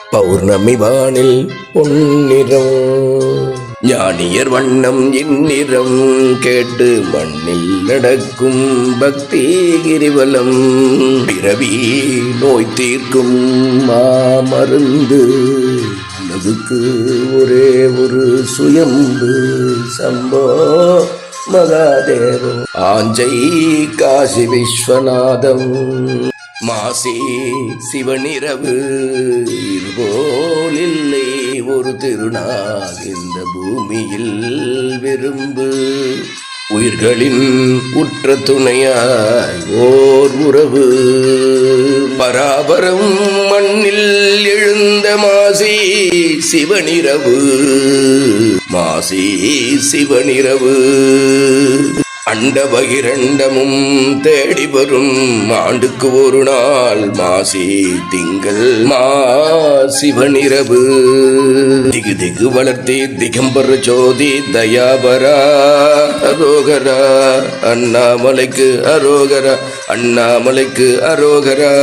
பௌர்ணமி வானில் பொன்னிறம் ஞானியர் வண்ணம் இந்நிறம் கேட்டு மண்ணில் நடக்கும் பக்தி கிரிவலம் பிறவி நோய் தீர்க்கும் மாமருந்து உலகுக்கு ஒரே ஒரு சுயம்பு சம்போ மகாதேவம் ஆஞ்சை காசி விஸ்வநாதம் மாசி சிவனிரவு இதுபோல் இல்லை ஒரு திருநாள் இந்த பூமியில் விரும்பு உயிர்களின் உற்ற துணையாய் ஓர் உறவு பராபரம் மண்ணில் எழுந்த மாசி சிவனிரவு மாசி சிவனிரவு அண்ட பகிரண்டமும் தேடி வரும் ஆண்டுக்கு ஒரு நாள் மாசி திங்கள் சிவனிரவு திகு திகு வளர்த்தி திகம்பர ஜோதி தயாபரா அரோகரா அண்ணாமலைக்கு அரோகரா அண்ணாமலைக்கு அரோகரா.